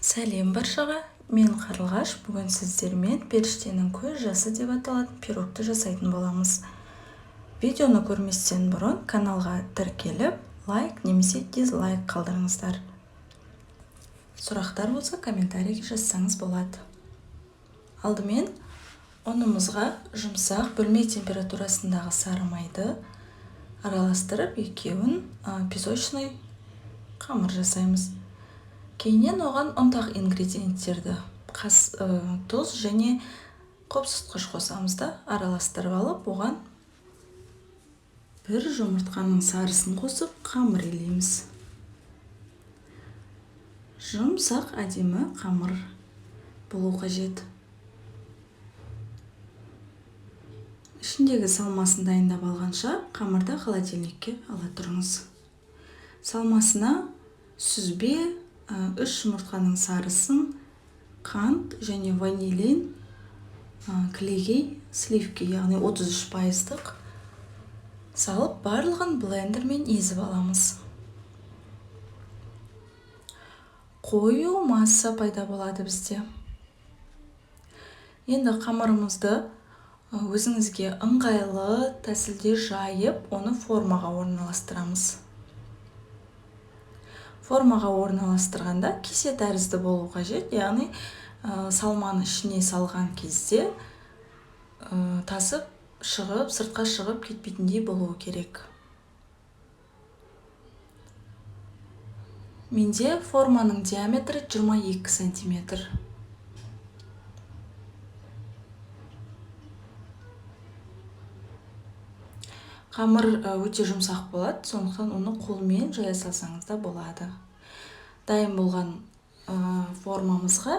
Сәлем баршаға, мен Қарлығаш. Бүгін сіздермен періштенің көз жасы деп аталатын пирогты жасайтын боламыз. Видеоны көрместен бұрын каналға тіркеліп, лайк немесе дизлайк қалдырыңыздар. Сұрақтар болса комментарийге жазсаңыз болады. Алдымен ұнымызға жұмсақ бөлме температурасындағы сары майды араластырып, екеуін песочный қамыр жасаймыз. Кейіннен оған ұнтақ ингредиенттерді, тұз және қопсытқыш қосамыз да араластырып алып, оған бір жұмыртқаның сарысын қосып қамыр илейміз. Жұмсақ әдемі қамыр болу қажет. Ішіндегі салмасын дайындап алғанша қамырды холодильникке ала тұрыңыз. Салмасына сүзбе, 3 жұмыртқаның сарысын, қант және ванилин, кілегей, сливки, яғни 33%-лық салып, барлығын блендермен езіп аламыз. Қою масса пайда болады бізде. Енді қамырымызды өзіңізге ыңғайлы тәсілде жайып, оны формаға орналастырамыз. Формаға орналастырғанда кесе тәрізді болу қажет, яғни салманы ішіне салған кезде тасып шығып, сыртқа шығып кетпейтіндей болуы керек. Менде форманың диаметрі 22 см. Қамыр өте жұмсақ болады, сондықтан оны қолмен жая салсаңыз да болады. Дайын болған формамызға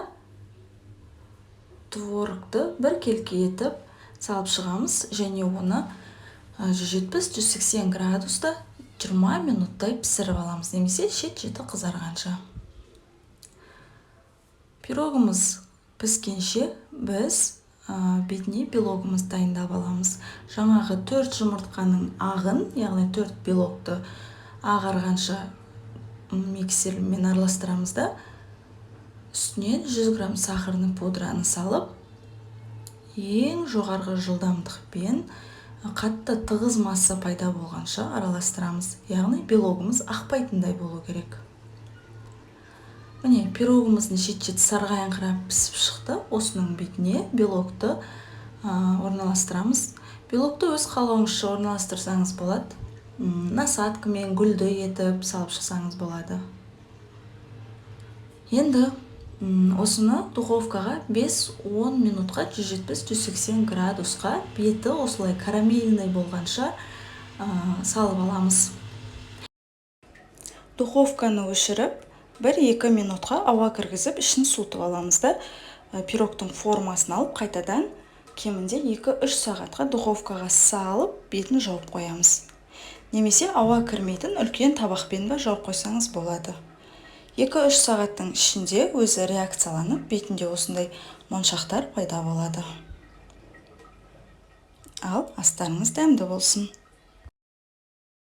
творогты бір келке етіп салып шығамыз және оны 170-180 градуста 20 минуттай пісіріп аламыз, немесе шет-шеті қызарғанша. Пирогымыз піскенше біз бетіне белогымыз дайындап аламыз. Жаңағы 4 жұмыртқаның ағын, яғни 4 белокты ағарғанша миксермен араластырамыз да, үстінен 100 грамм сахарный пудраны салып, ең жоғарғы жылдамдықпен қатты тығыз масса пайда болғанша араластырамыз. Яғни белогымыз ақпайтындай болу керек. Міне, пирогымыздың шет-шеті сарғайыңқырап пісіп шықты. Осының бетіне белокты орналастырамыз. Белокты өз қалауыңызша орналастырсаңыз болады. Насадкамен гүлді етіп салып шықсаңыз болады. Енді осыны духовкаға 5-10 минутқа 170-180 градусқа беті осылай карамельный болғанша салып аламыз. Духовканы өшіріп, 1-2 минутқа ауа кіргізіп, ішін суытып аламыз да, пирогтың формасын алып, қайтадан кемінде 2-3 сағатқа духовкаға салып, бетін жауып қоямыз. Немесе ауа кірмейтін үлкен табақпен бе жауып қойсаңыз болады. 2-3 сағаттың ішінде өзі реакцияланып, бетінде осындай моншақтар пайда болады. Ал астарыңыз дәмді болсын.